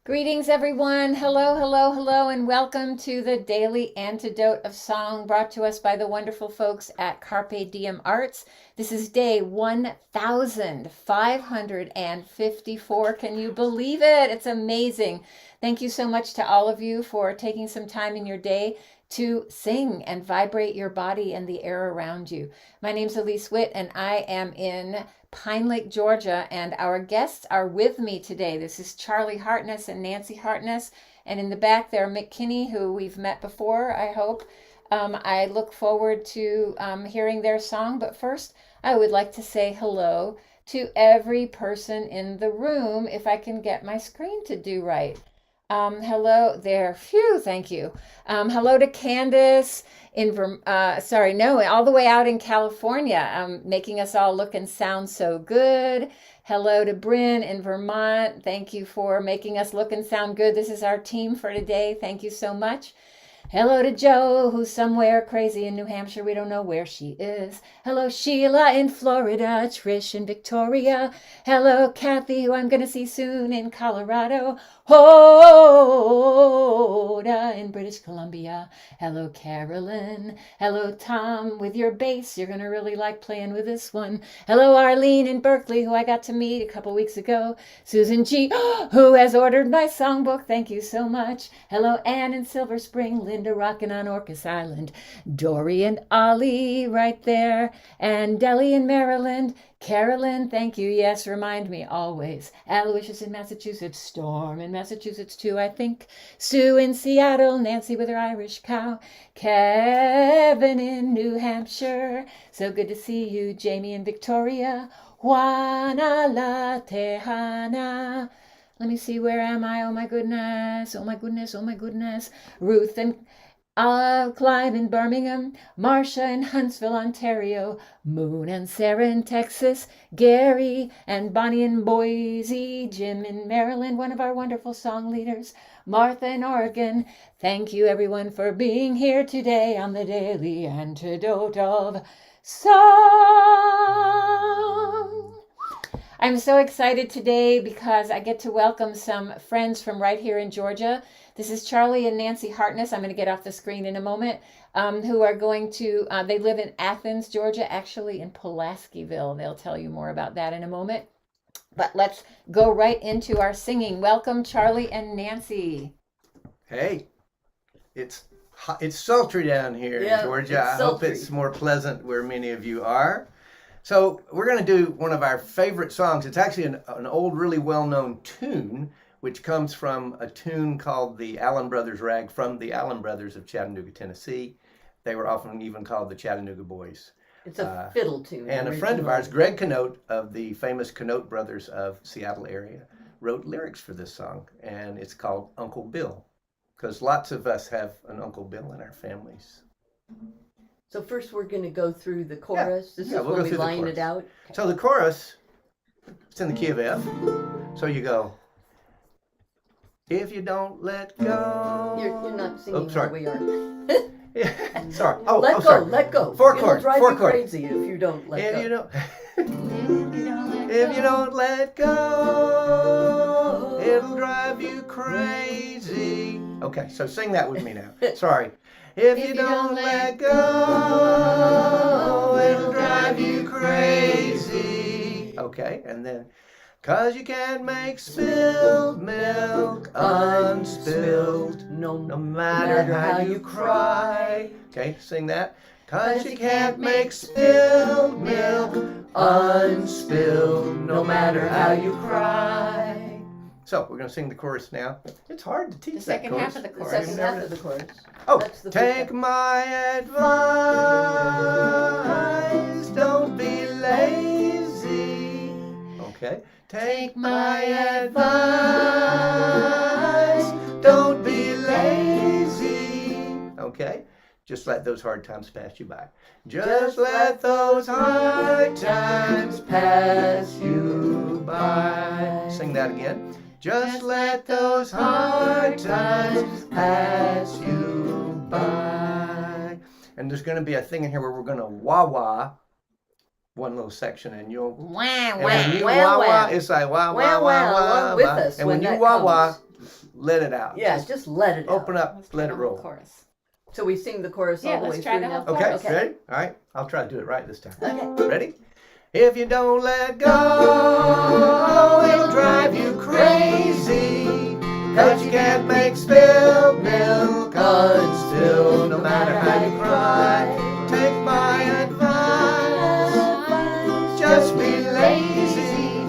Greetings, everyone. Hello, hello, hello, and welcome to the Daily Antidote of Song brought to us by the wonderful folks at Carpe Diem Arts. This is day 1554. Can you believe it? It's amazing. Thank you so much to all of you for taking some time in your day to sing and vibrate your body and the air around you. My name's Elise Witt, and I am in Pine Lake, Georgia, and our guests are with me today. This is Charlie Hartness and Nancy Hartness, and in the back there, Mick Kinney, who we've met before, I hope. I look forward to hearing their song, but first, I would like to say hello to every person in the room, if I can get my screen to do right. Hello there. Phew, thank you. Hello to Candace all the way out in California, making us all look and sound so good. Hello to Bryn in Vermont. Thank you for making us look and sound good. This is our team for today. Thank you so much. Hello to Joe, who's somewhere crazy in New Hampshire. We don't know where she is. Hello, Sheila in Florida. Trish in Victoria. Hello, Kathy, who I'm going to see soon in Colorado. Hoda in British Columbia. Hello, Carolyn. Hello, Tom, with your bass. You're going to really like playing with this one. Hello, Arlene in Berkeley, who I got to meet a couple weeks ago. Susan G, who has ordered my songbook. Thank you so much. Hello, Anne in Silver Spring. Linda rockin' on Orcas Island. Dory and Ollie right there. And Deli in Maryland. Carolyn, thank you. Yes, remind me always. Aloysius in Massachusetts. Storm in Massachusetts too, I think. Sue in Seattle. Nancy with her Irish cow. Kevin in New Hampshire. So good to see you. Jamie in Victoria. Juana La Tejana. Let me see, where am I? Oh my goodness, oh my goodness, oh my goodness. Ruth and Clive in Birmingham, Marcia in Huntsville, Ontario, Moon and Sarah in Texas, Gary and Bonnie in Boise, Jim in Maryland, one of our wonderful song leaders, Martha in Oregon. Thank you everyone for being here today on the Daily Antidote of Song. I'm so excited today because I get to welcome some friends from right here in Georgia. This is Charlie and Nancy Hartness. I'm going to get off the screen in a moment, who are going to, they live in Athens, Georgia, actually in Pulaskiville. They'll tell you more about that in a moment. But let's go right into our singing. Welcome, Charlie and Nancy. Hey, it's sultry down here in Georgia. I hope it's more pleasant where many of you are. So we're going to do one of our favorite songs. It's actually an old, really well-known tune, which comes from a tune called the Allen Brothers Rag, from the Allen Brothers of Chattanooga, Tennessee. They were often even called the Chattanooga Boys. It's a fiddle tune. And a friend of ours, Greg Canote of the famous Canote Brothers of Seattle area, wrote lyrics for this song, and it's called Uncle Bill, because lots of us have an Uncle Bill in our families. So first we're going to go through the chorus. This is we'll when go we through the line chorus. it out. So the chorus, it's in the key of F. So you go, if you don't let go. You're not singing sorry. where we are. Sorry. Let go, sorry. let go. Four It'll chords. drive Four you chords. crazy if you don't let go. You don't, if you don't let go, it'll drive you crazy. Okay, so sing that with me now. Sorry. If you don't let go, it'll drive you crazy. Okay, and then, 'cause you can't make spilled milk unspilled, no matter how you cry. Okay, sing that. 'Cause you can't make spilled milk unspilled, no matter how you cry. So we're going to sing the chorus now. It's hard to teach The that second chorus. half of the The chorus. second half of the chorus. Oh, That's the take first my advice, don't be lazy. Okay, take my advice, don't be lazy. Okay, just let those hard times pass you by. Just let those hard times pass you by. Sing that again. Just let those hard times pass you by. And there's going to be a thing in here where we're going to wah-wah one little section, and you'll... Wah, And wah. when you wah, wah-wah, wah. it's like wah, Wah, wah, wah, wah, wah, along with wah. us And when when you that wah-wah, comes. let it out. Yeah, just let it open out. up, Let's try let the it whole roll. chorus. So we sing the chorus Yeah, all the way let's try through the whole now? Okay, chorus. ready? All right, I'll try to do it right this time. Okay. Ready? If you don't let go, it'll drive you crazy. 'Cause you can't make spilled milk unspilled, no matter how you cry. Take my advice, just be lazy.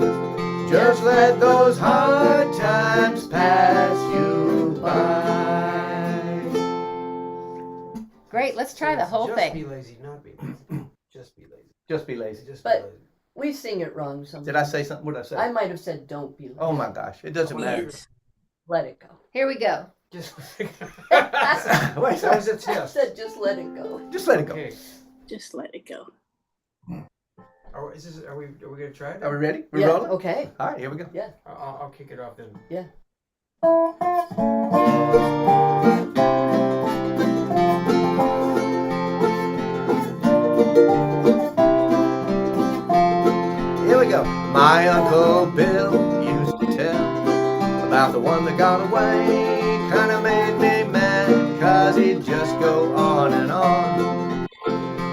Just let those hard times pass you by. Great, let's try the whole Just be thing. lazy, not be lazy. Just be lazy. Just be lazy. Just But- be lazy. We sing it wrong sometimes. Did I say something? What did I say? I might have said don't be lazy. Oh my gosh, it doesn't matter. Let it go. Here we go. Just Wait, that was a I test. said just let it go. just let it go. Okay. Just let it go. Are we gonna try it? Are we ready? We Yeah, rolling? okay. All right, here we go. I'll kick it off then. Yeah. Here we go. My Uncle Bill used to tell about the one that got away. Kinda made me mad, 'cause he'd just go on and on.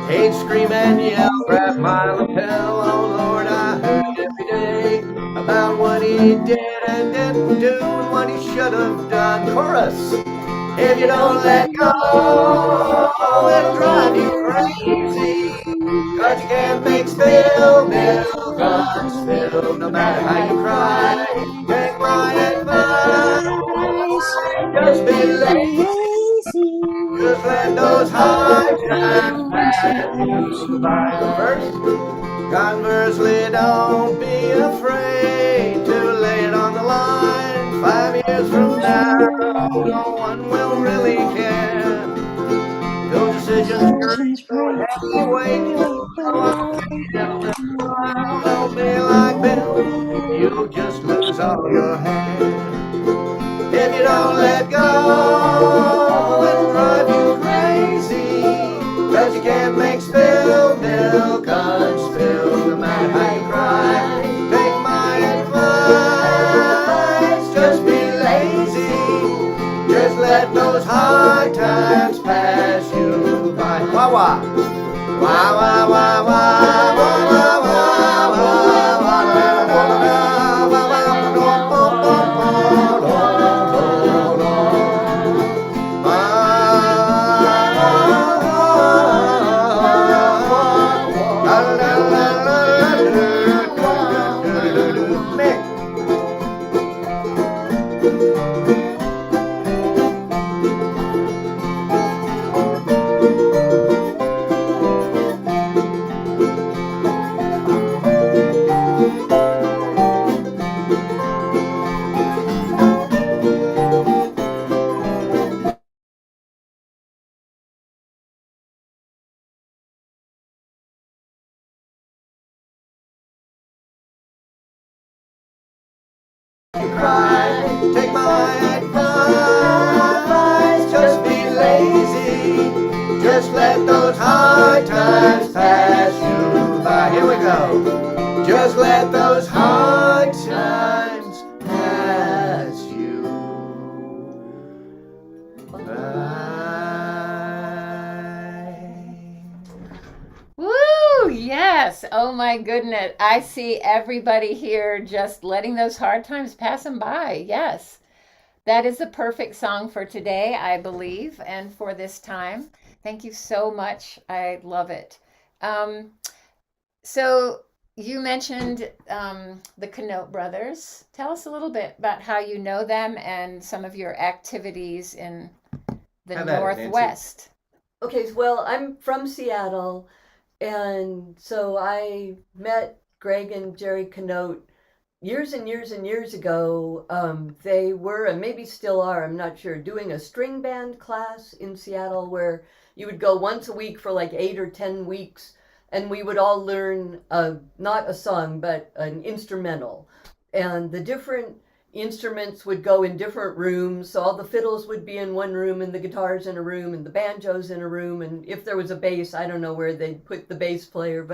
He'd scream and yell, grab my lapel. Oh Lord, I heard it every day about what he did and didn't do and what he should have done. Chorus. If you don't let go, it'll drive you crazy. 'Cause you can't make spilled milk unspilled, no matter how you cry. Take my advice, just be lazy. Just let those hard times pass you by. The first, conversely, don't be afraid to lay it on the line. 5 years from now, no one will really care. Those decisions don't have to wait. Don't be like Bill, you'll just lose all your hair. If you don't let go, it'll drive you crazy. 'Cause you can't make spilled milk unspilled, no matter how you cry. Take my advice, just be lazy. Just let those hard times pass you by. Wah wah. Wah wah wah wah wah wah wah wah wah wah cry. Take my advice, just be lazy. Just let those hard times pass you by. Here we go. Just let those hard times pass you by. Woo! Yes. Oh my goodness. I see everybody here just letting those hard times pass them by. Yes. That is the perfect song for today, I believe, and for this time. Thank you so much. I love it. So you mentioned the Canote brothers. Tell us a little bit about how you know them and some of your activities in the Have at it, Nancy. Northwest. Okay, well, I'm from Seattle, and so I met Greg and Jerry Canote years and years and years ago. They were, and maybe still are, I'm not sure, doing a string band class in Seattle where you would go once a week for like 8 or 10 weeks, and we would all learn not a song, but an instrumental. And the different instruments would go in different rooms. So all the fiddles would be in one room and the guitars in a room and the banjos in a room. And if there was a bass, I don't know where they'd put the bass player,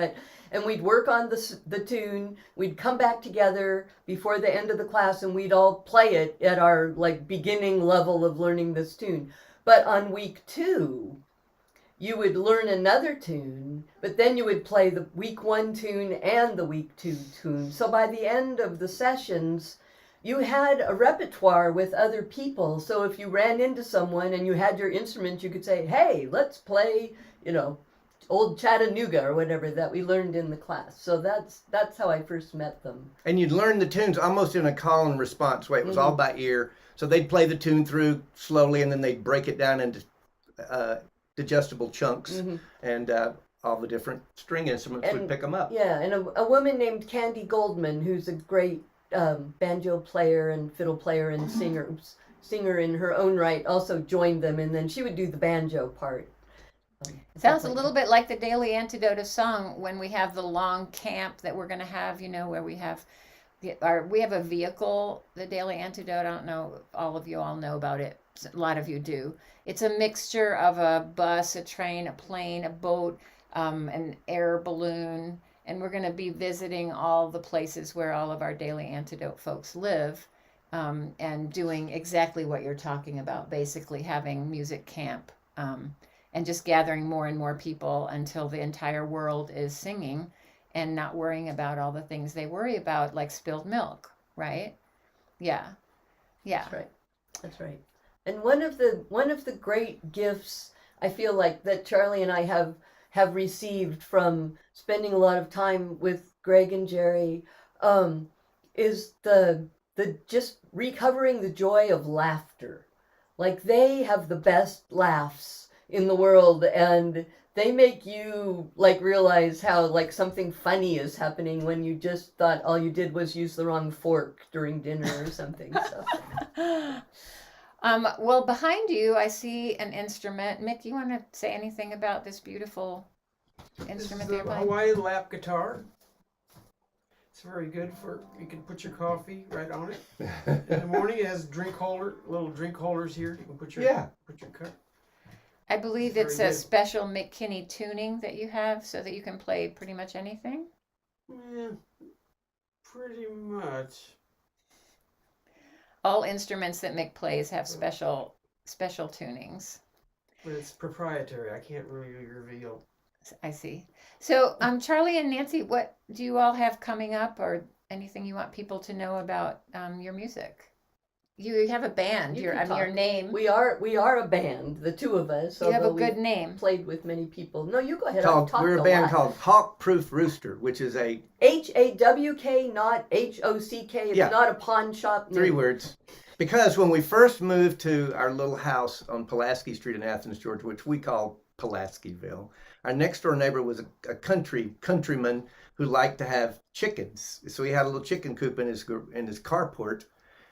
and we'd work on the tune. We'd come back together before the end of the class and we'd all play it at our like beginning level of learning this tune. But on week 2, you would learn another tune, but then you would play the week 1 tune and the week 2 tune. So by the end of the sessions, you had a repertoire with other people. So if you ran into someone and you had your instrument, you could say, hey, let's play, Old Chattanooga or whatever that we learned in the class. So that's how I first met them. And you'd learn the tunes almost in a call and response way. It was all by ear. So they'd play the tune through slowly and then they'd break it down into digestible chunks, and all the different string instruments would pick them up. Yeah, and a woman named Candy Goldman, who's a great banjo player and fiddle player and singer in her own right, also joined them, and then she would do the banjo part. Sounds a little bit like the Daily Antidote of Song when we have the long camp that we're going to have, where we have a vehicle, the Daily Antidote. I don't know, all of you all know about it. A lot of you do. It's a mixture of a bus, a train, a plane, a boat, an air balloon, and we're going to be visiting all the places where all of our Daily Antidote folks live, and doing exactly what you're talking about, basically having music camp, and just gathering more and more people until the entire world is singing and not worrying about all the things they worry about, like spilled milk, right? Yeah. That's right. And one of the great gifts I feel like that Charlie and I have received from spending a lot of time with Greg and Jerry is the just recovering the joy of laughter. Like, they have the best laughs in the world, and they make you like realize how like something funny is happening when you just thought all you did was use the wrong fork during dinner or something. So. Well, behind you, I see an instrument. Mick, you want to say anything about this beautiful instrument This that you're is the playing? Hawaii lap guitar. It's very good you can put your coffee right on it. In the morning, it has little drink holders here. You can put your cup. I believe It's it's very a good. special McKinney tuning that you have so that you can play pretty much anything. Yeah, pretty much. All instruments that Mick plays have special tunings. But it's proprietary. I can't really reveal. I see. So, Charlie and Nancy, what do you all have coming up, or anything you want people to know about your music? You have a band. You Your can your talk. name. We are a band, the two of us. You have a although good we've name. Played with many people. No, you go ahead. I've talked We're a band called Hawk Proof Rooster, which is a HAWK, not HOCK. It's not a pawn shop name. 3 words. Because when we first moved to our little house on Pulaski Street in Athens, Georgia, which we call Pulaskiville, our next door neighbor was a countryman who liked to have chickens. So he had a little chicken coop in his carport.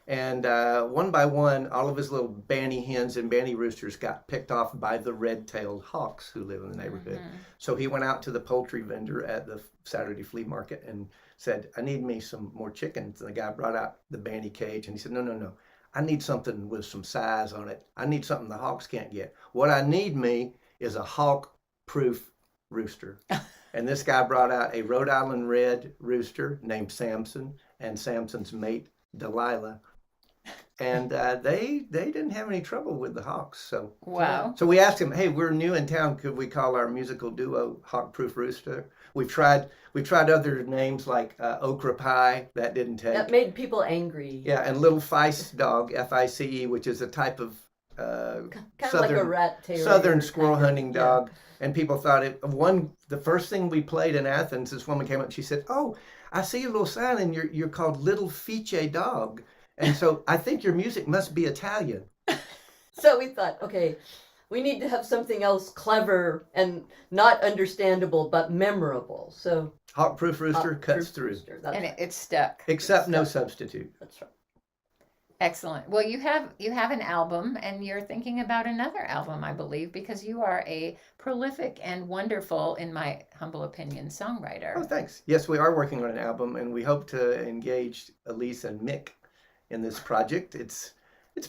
And one by one, all of his little banny hens and banny roosters got picked off by the red-tailed hawks who live in the neighborhood. So he went out to the poultry vendor at the Saturday flea market and said, I need me some more chickens. And the guy brought out the banny cage and he said, no. I need something with some size on it. I need something the hawks can't get. What I need me is a hawk-proof rooster. And this guy brought out a Rhode Island red rooster named Samson and Samson's mate, Delilah. And they didn't have any trouble with the hawks. So Wow. So we asked him, hey, we're new in town. Could we call our musical duo Hawk Proof Rooster? We've tried other names like Okra Pie. That didn't take. That made people angry. Yeah, and Little Fice Dog, Fice, which is a type of Kind of like a rat terrier. southern squirrel kind of, hunting dog. And people thought the first thing we played in Athens, this woman came up and she said, oh, I see a little sign and you're called Little Fice Dog. And so I think your music must be Italian. So we thought, okay, we need to have something else clever and not understandable, but memorable. So Hawk Proof Rooster Hawk cuts Proof through. Rooster, that's And right. it's stuck. Except no substitute. That's right. Excellent. Well, you have an album, and you're thinking about another album, I believe, because you are a prolific and wonderful, in my humble opinion, songwriter. Oh, thanks. Yes, we are working on an album, and we hope to engage Elise and Mick in this project. It's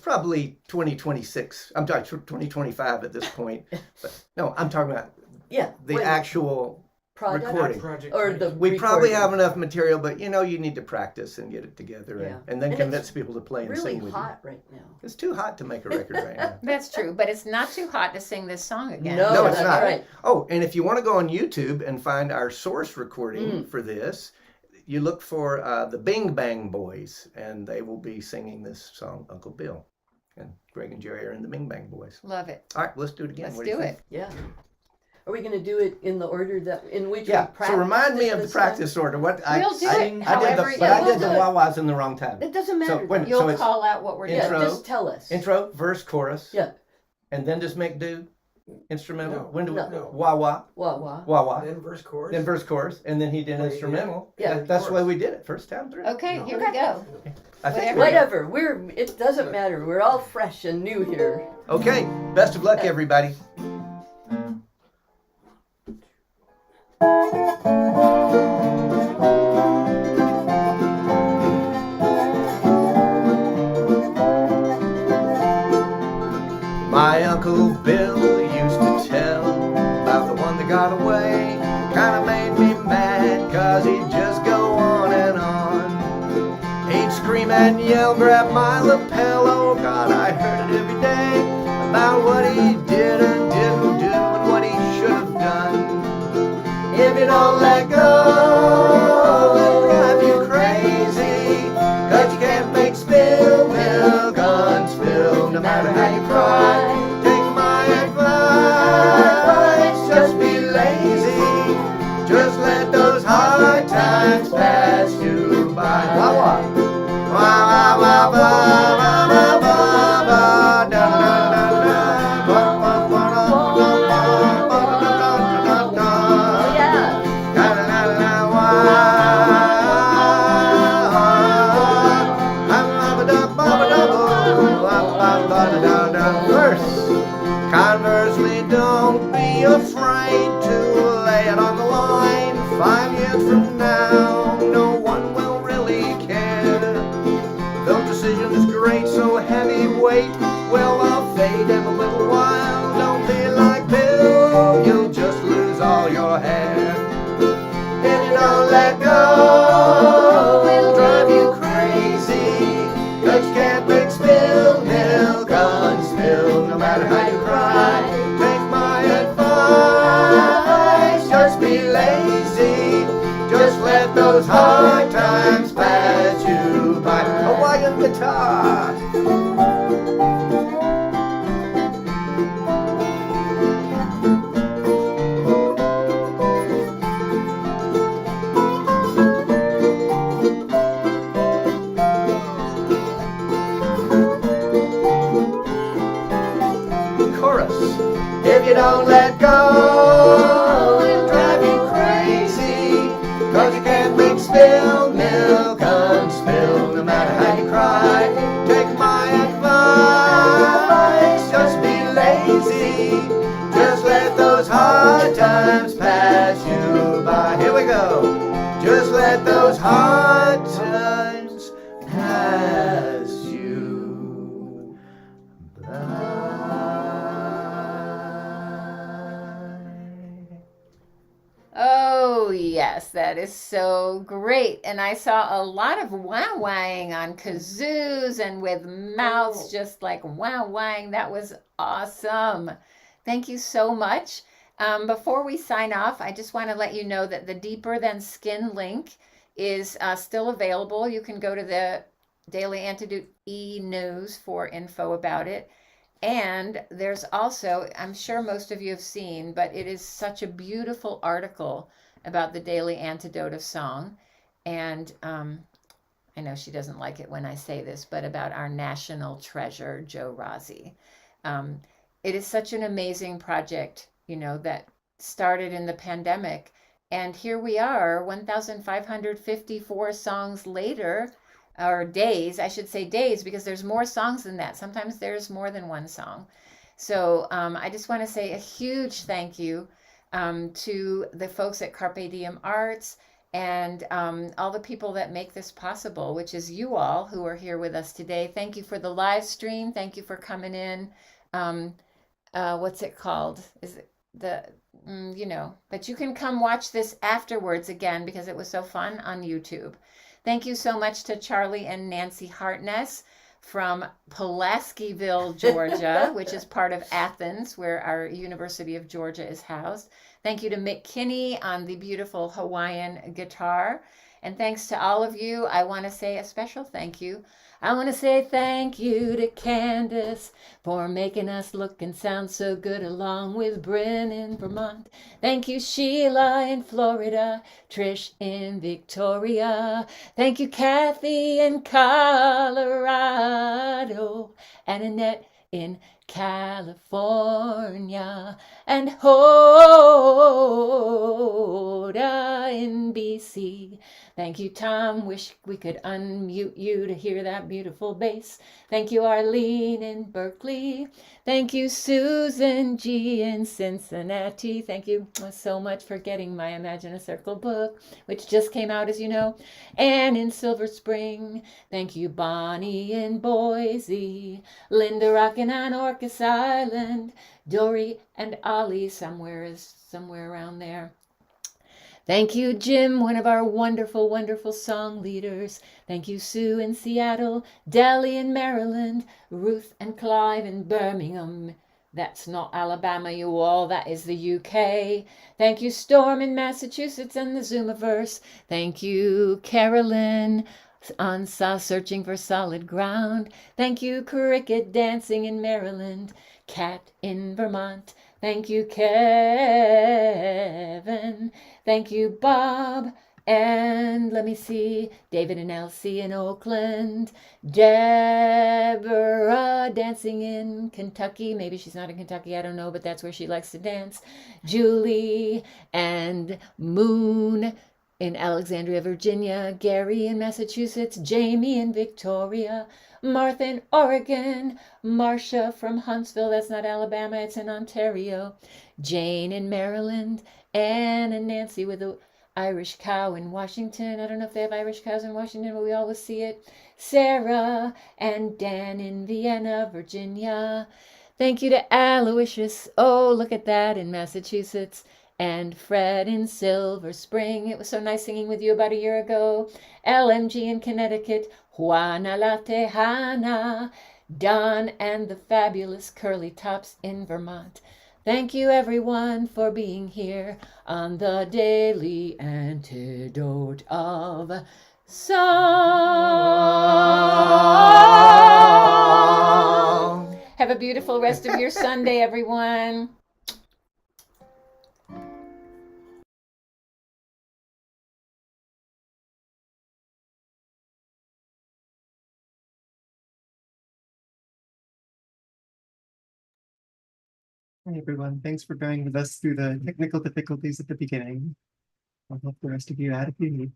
probably 2026. I'm talking 2025 at this point. But no, I'm talking about the actual recording. Project. or the We probably recording. have enough material, but you need to practice and get it together and then And convince it's people to play and really sing with hot right now. you. It's too hot to make a record right now. That's true, but it's not too hot to sing this song again. No, it's that's not. right. Oh, and if you want to go on YouTube and find our source recording for this, you look for the Bing Bang Boys, and they will be singing this song, Uncle Bill. And Greg and Jerry are in the Bing Bang Boys. Love it. All right, let's do it again. Let's What do you do think? it. Yeah. Are we going to do it in the order in which we Yeah, practiced? so remind me of the this practice order. What We'll do it I however did you I want. did the We'll do it. wah-wahs in the wrong time. It doesn't So matter. wait a minute. You'll So it's call out what we're doing. intro. just tell us. intro, verse, chorus, Yeah. and then just make do instrumental. No, When do we? no. Wah-wah, Wah wah. wah-wah. Then verse chorus. Then verse, chorus, and then he did Play instrumental. Yeah. That's the way we did it first time through. Okay, No. here we go. I think Whatever. Whatever. It doesn't matter. We're all fresh and new here. Okay, best of luck, everybody. My Uncle Bill used to tell about the one that got away. Kinda made me mad, cause he'd just go on and on. He'd scream and yell, grab my lapel, oh God, I heard it every day. About what he did and didn't do and what he should have done. If you don't let go, it'll drive you crazy. Cause you can't make spilled milk unspilled, no matter how you cry. Take my advice, just be lazy. Just let those hard times pass you by. Wah wah. Wah wah wah wah wah wah wah wah da da da da. Wah wah wah wah wah wah da da da da. Yeah. Da da da da wah. Verse. Conversely, don't be afraid to lay it on the line. 5 years from now, no one will really care. Though decision is great, so heavyweight, well, I'll fade in a little while. Don't be like Bill, you'll just lose all your hair. If you don't let go, it'll drive you crazy. Cause you can't make spilled milk unspilled, no matter how you cry. Take my advice, just be lazy. Just let those hard times pass you by. Hawaiian guitar. Chorus. If you don't let go, it'll drive you crazy. Cause you can't make spilled milk unspilled, no matter how you cry. Take my advice, just be lazy. Just let those hard times pass you by. Here we go. Just let those hard times pass you by. Oh, yes, that is so great. And I saw a lot of wow-wowing on kazoos and with mouths just like wow-wowing. That was awesome. Thank you so much. Before we sign off, I just want to let you know that the Deeper Than Skin link is still available. You can go to the Daily Antidote e-news for info about it. And there's also, I'm sure most of you have seen, but it is such a beautiful article about the Daily Antidote of Song. And I know she doesn't like it when I say this, but about our national treasure, Joe Rossi. It is such an amazing project, that started in the pandemic. And here we are, 1,554 songs later, or days, I should say days, because there's more songs than that. Sometimes there's more than one song. So I just want to say a huge thank you to the folks at Carpe Diem Arts and all the people that make this possible, which is you all who are here with us today. Thank you for the live stream. Thank you for coming in. What's it called? Is it the, but you can come watch this afterwards again because it was so fun on YouTube. Thank you so much to Charlie and Nancy Hartness from Pulaskiville, Georgia, which is part of Athens, where our University of Georgia is housed. Thank you to Mick Kinney on the beautiful Hawaiian guitar. And thanks to all of you, I want to say a special thank you. I want to say thank you to Candace for making us look and sound so good, along with Bryn in Vermont. Thank you, Sheila in Florida, Trish in Victoria. Thank you, Kathy in Colorado, and Annette in California, and Hoda in BC. Thank you, Tom. Wish we could unmute you to hear that beautiful bass. Thank you, Arlene in Berkeley. Thank you, Susan G in Cincinnati. Thank you so much for getting my Imagine a Circle book, which just came out, as you know. Anne in Silver Spring. Thank you, Bonnie in Boise. Linda rockin' on Orcas Island. Dory and Ollie somewhere around there. Thank you, Jim, one of our wonderful, wonderful song leaders. Thank you, Sue in Seattle, Delhi in Maryland, Ruth and Clive in Birmingham. That's not Alabama, you all. That is the UK. Thank you, Storm in Massachusetts and the Zoomiverse. Thank you, Carolyn on Searching for Solid Ground. Thank you, Cricket Dancing in Maryland, Cat in Vermont. Thank you, Kevin. Thank you, Bob. And let me see, David and Elsie in Oakland. Deborah dancing in Kentucky. Maybe she's not in Kentucky, I don't know, but that's where she likes to dance. Julie and Moon in Alexandria, Virginia. Gary in Massachusetts. Jamie in Victoria. Martha in Oregon. Marcia from Huntsville. That's not Alabama, it's in Ontario. Jane in Maryland. Anne and Nancy with the Irish cow in Washington. I don't know if they have Irish cows in Washington, but we always see it. Sarah and Dan in Vienna, Virginia. Thank you to Aloysius. Oh, look at that, in Massachusetts. And Fred in Silver Spring. It was so nice singing with you about a year ago. LMG in Connecticut. Juana La Tejana. Don and the fabulous Curly Tops in Vermont. Thank you, everyone, for being here on the Daily Antidote of Song. Have a beautiful rest of your Sunday, everyone. Hi everyone, thanks for bearing with us through the technical difficulties at the beginning. I hope the rest of you had a good week.